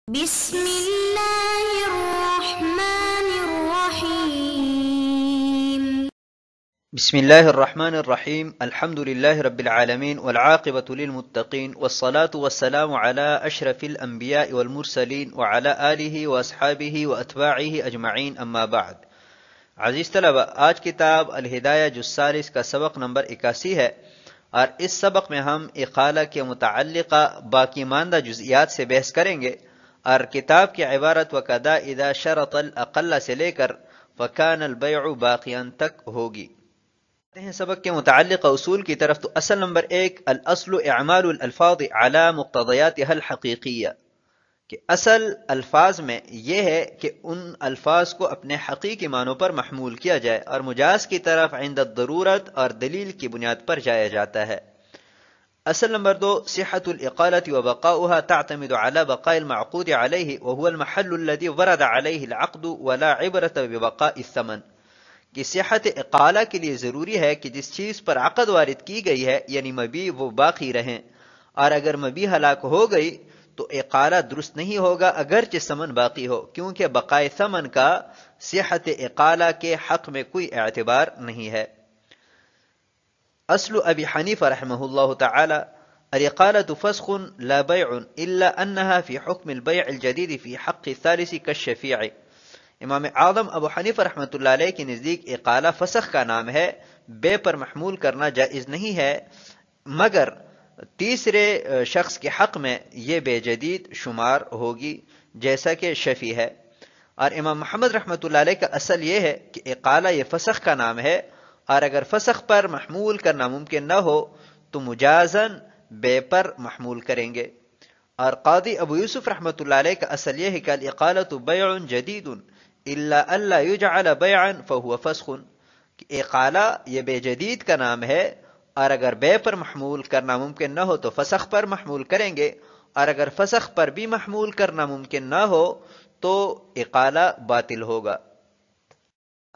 بسم الله الرحمن الرحيم. بسم الله الرحمن الرحيم. الحمد لله رب العالمين والعاقبة للمتقين والصلاة والسلام على أشرف الأنبياء والمرسلين وعلى آله وأصحابه وأتباعه أجمعين، أما بعد. عزیز طلبہ، آج کتاب الہدایہ جز ثالث کا سبق نمبر 81 ہے، اور اس سبق میں ہم اقالہ کے متعلقہ باقی ماندہ جزئیات سے بحث کریں گے، اور کتاب کی عبارت وکذا اذا شرط الاقل سے لے کر فکان البیع باقیاً تک ہوگی۔ ہیں سبق کے متعلقہ اصول کی طرف، تو اصل نمبر 1، الاصل اعمال الالفاظ على مقتضیاتها الحقیقیہ، کہ اصل الفاظ میں یہ ہے کہ ان الفاظ کو اپنے حقیقی معنوں پر محمول کیا جائے، اور مجاز کی طرف عند الضرورت اور دلیل کی بنیاد پر جایا جاتا ہے۔ اصل نمبر 2، صحة الإقالة وبقاؤها تعتمد على بقاء المعقود عليه وهو المحل الذي ورد عليه العقد ولا عبرة ببقاء الثمن، کہ صحت اقالہ کے لیے ضروری ہے کہ جس چیز پر عقد وارد کی گئی ہے یعنی مبیع، وہ باقی رہیں، اور اگر مبیع ہلاک ہو گئی تو اقالہ درست نہیں ہوگا اگرچہ ثمن باقی ہو، کیونکہ بقائے ثمن کا صحت اقالہ کے حق میں کوئی اعتبار نہیں ہے۔ اصل ابی حنیفہ رحمہ اللہ تعالی، الاقالة فسخ لا بيع الا انها في حكم البيع الجديد في حق الثالث كالشفيع۔ امام اعظم ابو حنیفہ رحمۃ اللہ علیہ کے نزدیک اقالہ فسخ کا نام ہے، بے پر محمول کرنا جائز نہیں ہے، مگر تیسرے شخص کے حق میں یہ بے جدید شمار ہوگی جیسا کہ شفیع ہے۔ اور امام محمد رحمۃ اللہ علیہ کا اصل یہ ہے کہ اقالہ یہ فسخ کا نام ہے، اور اگر فسخ پر محمول کرنا ممکن نہ ہو تو مجازن بے پر محمول کریں گے۔ اور قاضی ابو یوسف رحمۃ اللہ علیہ کا اصل یہ ہے کہ الاقالۃ بیع جدید الا الا یجعل بیعا فهو فسخ، کہ اقالہ یہ بے جدید کا نام ہے، اور اگر بے پر محمول کرنا ممکن نہ ہو تو فسخ پر محمول کریں گے، اور اگر فسخ پر بھی محمول کرنا ممکن نہ ہو تو اقالہ باطل ہوگا۔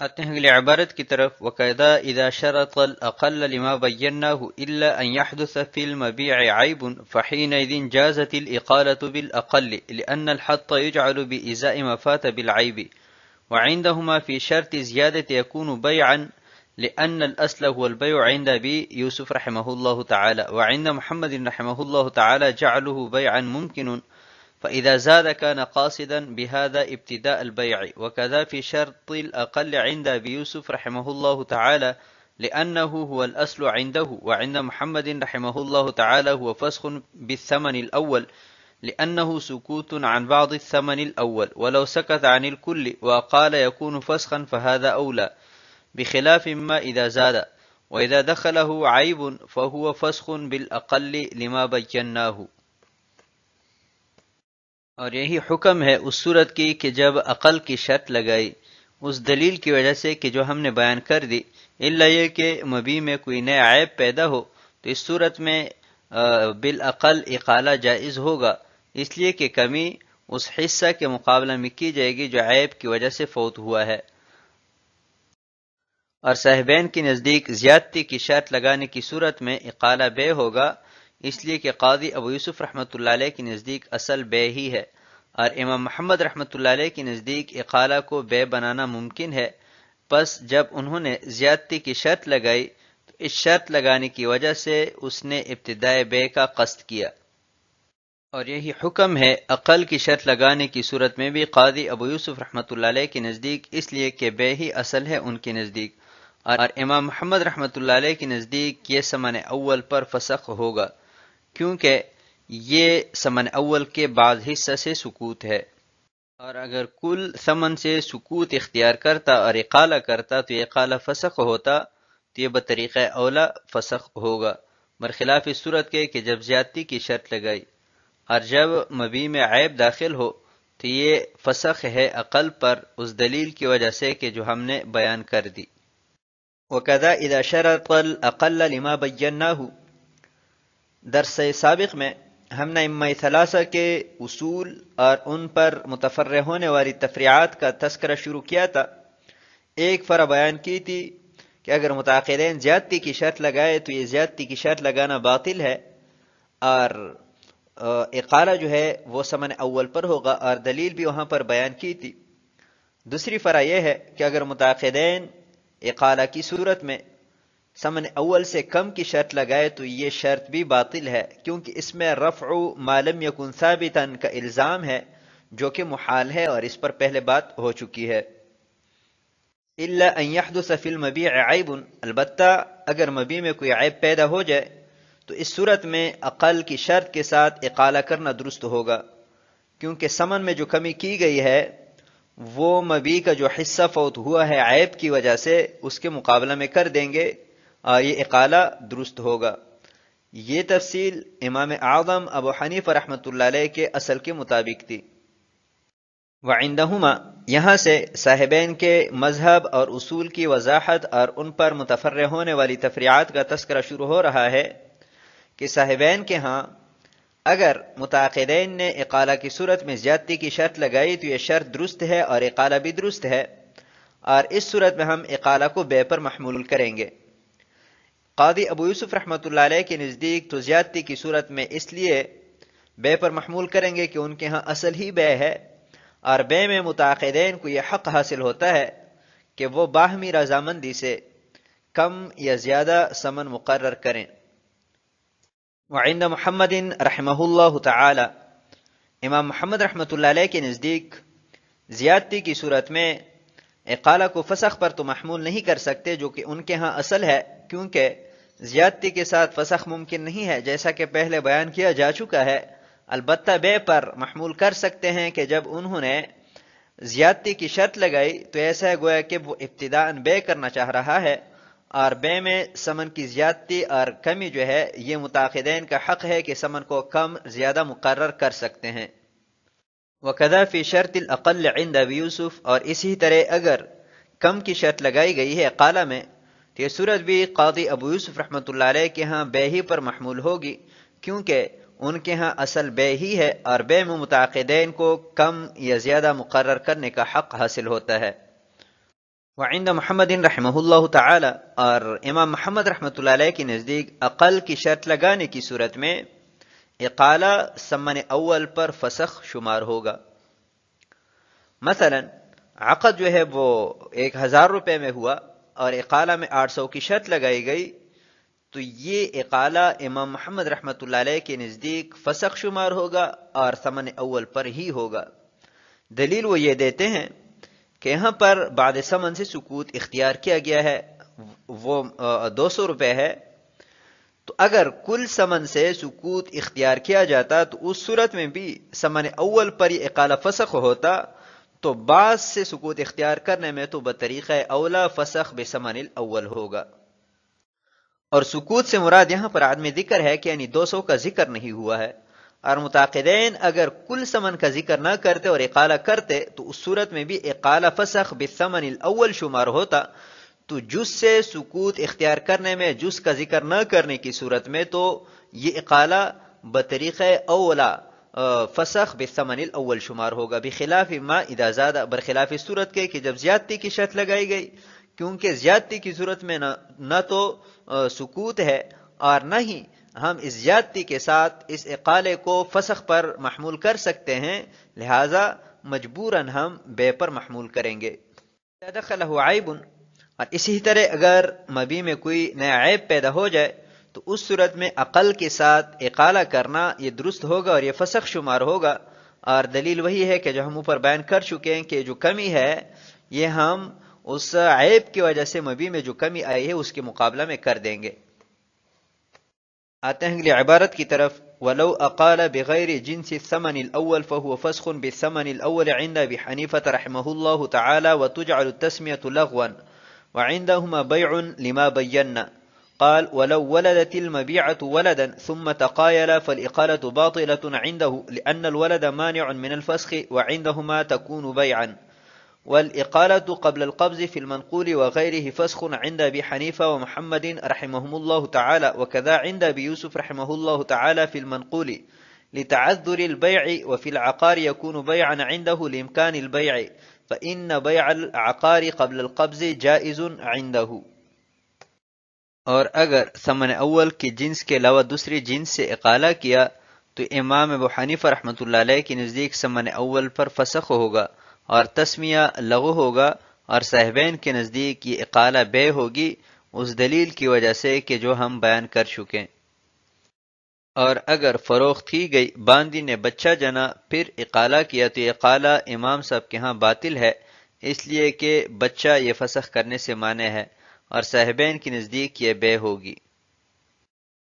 آتے ہیں اگلی عبارت کی طرف، وَقَيْدَا إِذَا شَرَطَ الْأَقَلَّ لِمَا بَيَّنَّاهُ إِلَّا أَنْ يَحْدُثَ فِي الْمَبِيعِ عَيْبٌ فَحِينَئِذٍ جَازَتِ الْإِقَالَةُ بِالْأَقَلِّ لِأَنَّ الْحَطَّ يُجْعَلُ بِإِزَاءِ مَا فَاتَ بِالْعَيْبِ وعندهما في شرط زيادة يكون بيعا لأن الأصل هو البيع عند أبي يوسف رحمه الله تعالى، وعند محمد رحمه الله تعالى جعله بيعا ممكن، فإذا زاد كان قاصدا بهذا ابتداء البيع، وكذا في شرط الأقل عند أبي يوسف رحمه الله تعالى لأنه هو الأصل عنده، وعند محمد رحمه الله تعالى هو فسخ بالثمن الأول لأنه سكوت عن بعض الثمن الأول، ولو سكت عن الكل وقال يكون فسخا فهذا أولى، بخلاف ما إذا زاد، وإذا دخله عيب فهو فسخ بالأقل لما بيناه۔ اور یہی حکم ہے اس صورت کی کہ جب عقل کی شرط لگائی اس دلیل کی وجہ سے کہ جو ہم نے بیان کر دی، الا یہ کہ مبیع میں کوئی نیا عیب پیدا ہو، تو اس صورت میں بالعقل اقالہ جائز ہوگا، اس لیے کہ کمی اس حصہ کے مقابلہ میں کی جائے گی جو عیب کی وجہ سے فوت ہوا ہے۔ اور صاحبین کے نزدیک زیادتی کی شرط لگانے کی صورت میں اقالہ بے ہوگا، اس لیے کہ قاضی ابو یوسف رحمۃ اللہ علیہ کے نزدیک اصل بے ہی ہے، اور امام محمد رحمۃ اللہ علیہ کے نزدیک اقالہ کو بے بنانا ممکن ہے، پس جب انہوں نے زیادتی کی شرط لگائی تو اس شرط لگانے کی وجہ سے اس نے ابتدائے بے کا قصد کیا۔ اور یہی حکم ہے عقل کی شرط لگانے کی صورت میں بھی قاضی ابو یوسف رحمۃ اللہ علیہ کے نزدیک، اس لیے کہ بے ہی اصل ہے ان کے نزدیک، اور امام محمد رحمۃ اللہ علیہ کے نزدیک یہ ثمن اول پر فسخ ہوگا، کیونکہ یہ ثمن اول کے بعض حصہ سے سکوت ہے، اور اگر کل ثمن سے سکوت اختیار کرتا اور اقالہ کرتا تو یہ اقالہ فسخ ہوتا، تو یہ بطریقہ اولا فسخ ہوگا، برخلاف اس صورت کے کہ جب زیادتی کی شرط لگائی اور جب مبیع میں عیب داخل ہو تو یہ فسخ ہے عقل پر اس دلیل کی وجہ سے کہ جو ہم نے بیان کر دی۔ وَكَذَا إِذَا شَرَطَ الْأَقَلَّ لِمَا بَيَّنَّاهُ، درس سابق میں ہم نے ائمہ ثلاثہ کے اصول اور ان پر متفرع ہونے والی تفریعات کا تذکرہ شروع کیا تھا۔ ایک فرع بیان کی تھی کہ اگر متعاقدین زیادتی کی شرط لگائے تو یہ زیادتی کی شرط لگانا باطل ہے، اور اقالہ جو ہے وہ ثمن اول پر ہوگا، اور دلیل بھی وہاں پر بیان کی تھی۔ دوسری فرع یہ ہے کہ اگر متعاقدین اقالہ کی صورت میں ثمن اول سے کم کی شرط لگائے تو یہ شرط بھی باطل ہے، کیونکہ اس میں رفع ما لم یکن ثابتا کا الزام ہے، جو کہ محال ہے، اور اس پر پہلے بات ہو چکی ہے۔ الا ان يحدث في المبيع عیب، البتہ اگر مبیع میں کوئی عیب پیدا ہو جائے تو اس صورت میں اقل کی شرط کے ساتھ اقالہ کرنا درست ہوگا، کیونکہ ثمن میں جو کمی کی گئی ہے وہ مبیع کا جو حصہ فوت ہوا ہے عیب کی وجہ سے اس کے مقابلہ میں کر دیں گے، اور یہ اقالہ درست ہوگا۔ یہ تفصیل امام اعظم ابو حنیفہ رحمۃ اللہ علیہ کے اصل کے مطابق تھی۔ وعندہما، یہاں سے صاحبین کے مذہب اور اصول کی وضاحت اور ان پر متفرع ہونے والی تفریعات کا تذکرہ شروع ہو رہا ہے کہ صاحبین کے ہاں اگر متعاقدین نے اقالہ کی صورت میں زیادتی کی شرط لگائی تو یہ شرط درست ہے اور اقالہ بھی درست ہے، اور اس صورت میں ہم اقالہ کو بے پر محمول کریں گے۔ قاضی ابو یوسف رحمۃ اللہ علیہ کے نزدیک تو زیادتی کی صورت میں اس لیے بے پر محمول کریں گے کہ ان کے ہاں اصل ہی بے ہے، اور بے میں متعاقدین کو یہ حق حاصل ہوتا ہے کہ وہ باہمی رضامندی سے کم یا زیادہ ثمن مقرر کریں۔ وعند محمد رحمہ اللہ تعالی، امام محمد رحمۃ اللہ علیہ کے نزدیک زیادتی کی صورت میں اقالہ کو فسخ پر تو محمول نہیں کر سکتے، جو کہ ان کے ہاں اصل ہے، کیونکہ زیادتی کے ساتھ فسخ ممکن نہیں ہے، جیسا کہ پہلے بیان کیا جا چکا ہے۔ البتہ بے پر محمول کر سکتے ہیں کہ جب انہوں نے زیادتی کی شرط لگائی تو ایسا ہے گویا کہ وہ ابتداءً بے کرنا چاہ رہا ہے، اور بے میں ثمن کی زیادتی اور کمی جو ہے یہ متعاقدین کا حق ہے کہ ثمن کو کم زیادہ مقرر کر سکتے ہیں۔ وَكَذَا فِي شَرْطِ الْأَقَلِّ عِنْدَ أَبِي یوسف، اور اسی طرح اگر کم کی شرط لگائی گئی ہے اقالہ میں تو یہ صورت بھی قاضی ابو یوسف رحمۃ اللہ علیہ کے ہاں بے ہی پر محمول ہوگی، کیونکہ ان کے ہاں اصل بے ہی ہے، اور بے میں متعاقدین کو کم یا زیادہ مقرر کرنے کا حق حاصل ہوتا ہے۔ وعند محمد رحمہ اللہ تعالی، اور امام محمد رحمۃ اللہ علیہ کے نزدیک اقل کی شرط لگانے کی صورت میں اقالہ ثمن اول پر فسخ شمار ہوگا۔ مثلا عقد جو ہے وہ 1000 روپے میں ہوا اور اقالہ میں 800 کی شرط لگائی گئی، تو یہ اقالہ امام محمد رحمۃ اللہ علیہ کے نزدیک فسخ شمار ہوگا اور ثمن اول پر ہی ہوگا۔ دلیل وہ یہ دیتے ہیں کہ یہاں پر بعد ثمن سے سکوت اختیار کیا گیا ہے، وہ 200 روپے ہے، تو اگر کل ثمن سے سکوت اختیار کیا جاتا تو اس صورت میں بھی ثمن اول پر یہ اقالہ فسخ ہوتا، تو بعض سے سکوت اختیار کرنے میں تو بطریقہ اولا فسخ بثمن الاول ہوگا۔ اور سکوت سے مراد یہاں پر عدم ذکر ہے کہ یعنی 200 کا ذکر نہیں ہوا ہے، اور متعاقدین اگر کل ثمن کا ذکر نہ کرتے اور اقالہ کرتے تو اس صورت میں بھی اقالہ فسخ بالثمن الاول شمار ہوتا، تو جز سے سکوت اختیار کرنے میں جز کا ذکر نہ کرنے کی صورت میں تو یہ اقالہ بطریقہ اولا فسخ بالثمن الاول شمار ہوگا، بخلاف ما اذا زاد، برخلاف اس صورت کے کہ جب زیادتی کی شرط لگائی گئی، کیونکہ زیادتی کی صورت میں نہ تو سکوت ہے اور نہ ہی ہم اس زیادتی کے ساتھ اس اقالے کو فسخ پر محمول کر سکتے ہیں، لہذا مجبوراً ہم بے پر محمول کریں گے۔ دخلہ عیب، اور اسی طرح اگر مبیع میں کوئی نیا عیب پیدا ہو جائے تو اس صورت میں اقل کے ساتھ اقالہ کرنا یہ درست ہوگا اور یہ فسخ شمار ہوگا، اور دلیل وہی ہے کہ جو ہم اوپر بیان کر چکے ہیں کہ جو کمی ہے یہ ہم اس عیب کی وجہ سے مبیع میں جو کمی آئی ہے اس کے مقابلہ میں کر دیں گے۔ آتے ہیں اگلی عبارت کی طرف، وَلَوْ أَقَالَ بِغَيْرِ جِنْسِ الثَّمَنِ الْأَوَّلِ فَهُوَ فَسْخٌ بِالثَّمَنِ الْأَوَّلِ عِنْدَ أَبِي حَنِيفَةَ رَحِمَهُ اللَّهُ تَعَالَى وَتُجْعَلُ التَّسْمِيَةُ لَغْوًا وعندهما بيع لما بينا. قال ولو ولدت المبيعة ولدا ثم تقايل فالإقالة باطلة عنده لأن الولد مانع من الفسخ وعندهما تكون بيعا، والإقالة قبل القبض في المنقول وغيره فسخ عند أبي حنيفة ومحمد رحمهم الله تعالى، وكذا عند أبي يوسف رحمه الله تعالى في المنقول لتعذر البيع، وفي العقار يكون بيعا عنده لإمكان البيع، فإن بيع العقار قبل القبض جائز عنده۔ اور اگر ثمن اول کی جنس کے علاوہ دوسری جنس سے اقالہ کیا تو امام ابو حنیفہ رحمۃ اللہ علیہ کے نزدیک ثمن اول پر فسخ ہوگا اور تسمیہ لغو ہوگا، اور صاحبین کے نزدیک یہ اقالہ بے ہوگی اس دلیل کی وجہ سے کہ جو ہم بیان کر چکے۔ اور اگر فروخت کی گئی باندی نے بچہ جنا پھر اقالہ کیا تو اقالہ امام صاحب کے ہاں باطل ہے، اس لیے کہ بچہ یہ فسخ کرنے سے مانع ہے، اور صاحبین کے نزدیک یہ بے ہوگی۔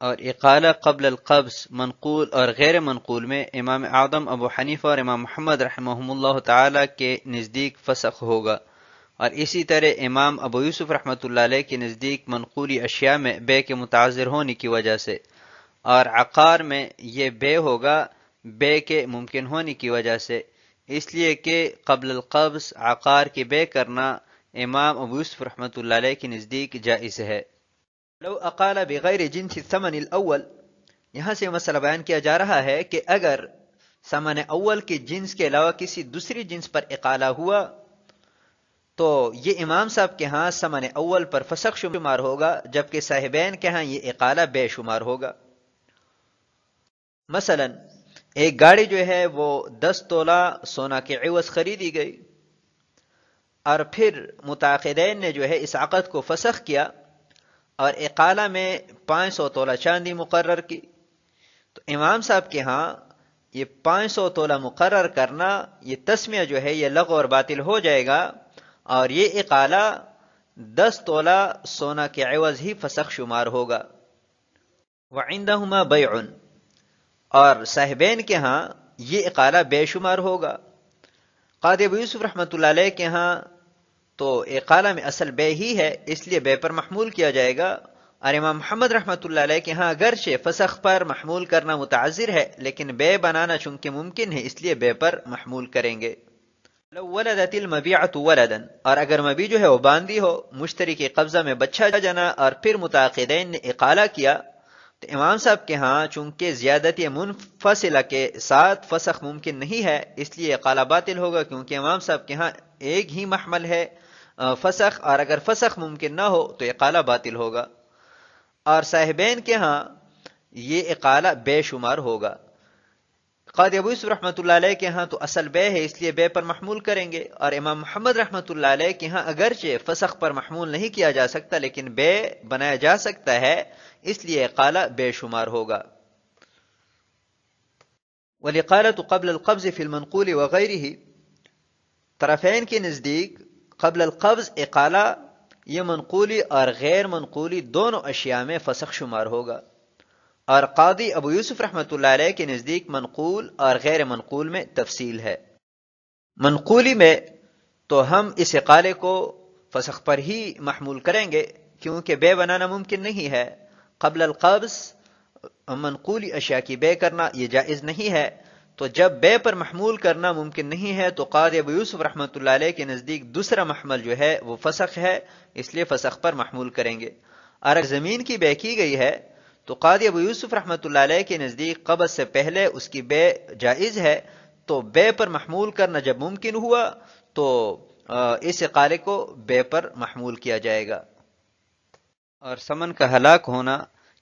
اور اقالہ قبل القبض منقول اور غیر منقول میں امام اعظم ابو حنیفہ اور امام محمد رحمہم اللہ تعالی کے نزدیک فسخ ہوگا، اور اسی طرح امام ابو یوسف رحمۃ اللہ علیہ کے نزدیک منقولی اشیاء میں بے کے متعذر ہونے کی وجہ سے، اور عقار میں یہ بے ہوگا بے کے ممکن ہونے کی وجہ سے، اس لیے کہ قبل القبض عقار کی بے کرنا امام ابو یوسف رحمۃ اللہ علیہ کے نزدیک جائز ہے۔ لو اقال بغیر جنس الثمن الاول، یہاں سے مسئلہ بیان کیا جا رہا ہے کہ اگر ثمن اول کے جنس کے علاوہ کسی دوسری جنس پر اقالہ ہوا تو یہ امام صاحب کے ہاں ثمن اول پر فسخ شمار ہوگا، جبکہ صاحبین کے ہاں یہ اقالہ بے شمار ہوگا۔ مثلا ایک گاڑی جو ہے وہ 10 تولہ سونا کے عوض خریدی گئی، اور پھر متعاقدین نے جو ہے اس عقد کو فسخ کیا اور اقالہ میں 500 تولہ چاندی مقرر کی، تو امام صاحب کے ہاں یہ 500 تولہ مقرر کرنا، یہ تسمیہ جو ہے یہ لغو اور باطل ہو جائے گا، اور یہ اقالہ 10 تولہ سونا کے عوض ہی فسخ شمار ہوگا۔ وعندہما بیع، اور صاحبین کے ہاں یہ اقالہ بے شمار ہوگا۔ قاضی ابو یوسف رحمۃ اللہ علیہ کے ہاں تو اقالہ میں اصل بے ہی ہے، اس لیے بے پر محمول کیا جائے گا، اور امام محمد رحمۃ اللہ علیہ کے ہاں اگرچہ فسخ پر محمول کرنا متعذر ہے لیکن بے بنانا چونکہ ممکن ہے اس لیے بے پر محمول کریں گے۔ لو ولدت المبیعۃ ولدا، اور اگر مبیع جو ہے وہ باندی ہو، مشتری کے قبضہ میں بچہ جنا اور پھر متعاقدین نے اقالہ کیا، تو امام صاحب کے ہاں چونکہ زیادتی منفصلہ کے ساتھ فسخ ممکن نہیں ہے اس لیے اقالہ باطل ہوگا، کیونکہ امام صاحب کے ہاں ایک ہی محمل ہے فسخ، اور اگر فسخ ممکن نہ ہو تو اقالہ باطل ہوگا۔ اور صاحبین کے ہاں یہ اقالہ بے شمار ہوگا۔ قاضی ابو یوسف رحمۃ اللہ علیہ کے ہاں تو اصل بے ہے اس لیے بے پر محمول کریں گے، اور امام محمد رحمۃ اللہ علیہ کے ہاں اگرچہ فسخ پر محمول نہیں کیا جا سکتا لیکن بے بنایا جا سکتا ہے، اس لیے اقالہ بے شمار ہوگا۔ والإقالة قبل القبض في المنقول وغيره، طرفین کے نزدیک قبل القبض اقالہ یہ منقولی اور غیر منقولی دونوں اشیاء میں فسخ شمار ہوگا، اور قاضی ابو یوسف رحمۃ اللہ علیہ کے نزدیک منقول اور غیر منقول میں تفصیل ہے۔ منقولی میں تو ہم اس اقالے کو فسخ پر ہی محمول کریں گے کیونکہ بے بنانا ممکن نہیں ہے۔ قبل القبض منقولی اشیاء کی بے کرنا یہ جائز نہیں ہے، تو جب بے پر محمول کرنا ممکن نہیں ہے تو قاضی ابو یوسف رحمۃ اللہ علیہ کے نزدیک دوسرا محمل جو ہے وہ فسخ ہے، اس لیے فسخ پر محمول کریں گے۔ اور اگر زمین کی بے کی گئی ہے تو قاضی ابو یوسف رحمۃ اللہ علیہ کے نزدیک قبض سے پہلے اس کی بے جائز ہے، تو بے پر محمول کرنا جب ممکن ہوا تو اس اقالے کو بے پر محمول کیا جائے گا۔ اور ثمن کا ہلاک ہونا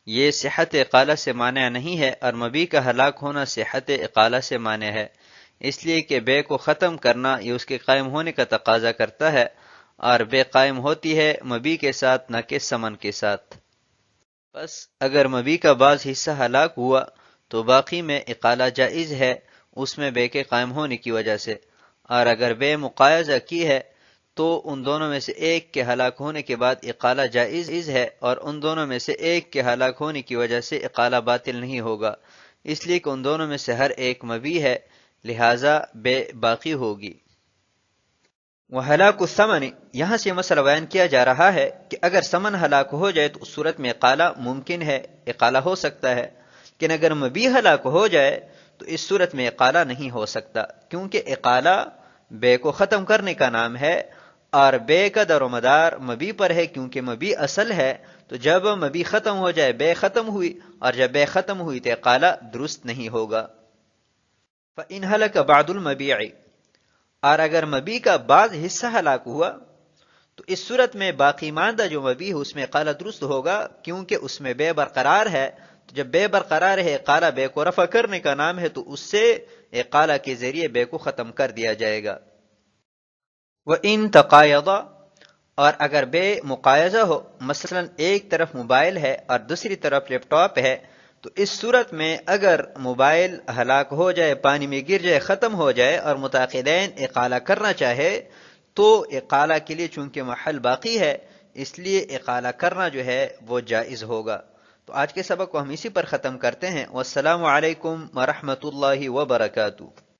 یہ صحت اقالہ سے مانع نہیں ہے، اور مبیع کا ہلاک ہونا صحت اقالہ سے مانع ہے، اس لیے کہ بے کو ختم کرنا یہ اس کے قائم ہونے کا تقاضا کرتا ہے، اور بے قائم ہوتی ہے مبیع کے ساتھ نہ کہ ثمن کے ساتھ۔ بس اگر مبیع کا بعض حصہ ہلاک ہوا تو باقی میں اقالہ جائز ہے اس میں بے کے قائم ہونے کی وجہ سے، اور اگر بے مقایضہ کی ہے تو ان دونوں میں سے ایک کے ہلاک ہونے کے بعد اقالہ جائز ہے، اور ان دونوں میں سے ایک کے ہلاک ہونے کی وجہ سے اقالہ باطل نہیں ہوگا، اس لیے کہ ان دونوں میں سے ہر ایک مبیع ہے، لہذا بے باقی ہوگی۔ وہلاک الثمن، یہاں سے مسئلہ بیان کیا جا رہا ہے کہ اگر ثمن ہلاک ہو جائے تو اس صورت میں اقالہ ممکن ہے، اقالہ ہو سکتا ہے، لیکن اگر مبیع ہلاک ہو جائے تو اس صورت میں اقالہ نہیں ہو سکتا، کیونکہ اقالہ بے کو ختم کرنے کا نام ہے، اور بے کا در و مدار مبیع پر ہے، کیونکہ مبیع اصل ہے، تو جب مبیع ختم ہو جائے بے ختم ہوئی، اور جب بے ختم ہوئی تو اقالہ درست نہیں ہوگا۔ فَإِنْ هَلَكَ بَعْضُ الْمَبِيعِ، اور اگر مبیع کا بعض حصہ ہلاک ہوا تو اس صورت میں باقی ماندہ جو مبیع ہے اس میں اقالہ درست ہوگا، کیونکہ اس میں بے برقرار ہے، تو جب بے برقرار ہے اقالہ بے کو رفع کرنے کا نام ہے تو اس سے اقالہ کے ذریعے بے کو ختم کر دیا جائے گا۔ وَإِن تَقَايَضَ، اور اگر بے مقایضہ ہو، مثلا ایک طرف موبائل ہے اور دوسری طرف لیپ ٹاپ ہے، تو اس صورت میں اگر موبائل ہلاک ہو جائے، پانی میں گر جائے، ختم ہو جائے اور متعاقدین اقالہ کرنا چاہے تو اقالہ کے لیے چونکہ محل باقی ہے اس لیے اقالہ کرنا جو ہے وہ جائز ہوگا۔ تو آج کے سبق کو ہم اسی پر ختم کرتے ہیں۔ والسلام علیکم ورحمۃ اللہ وبرکاتہ۔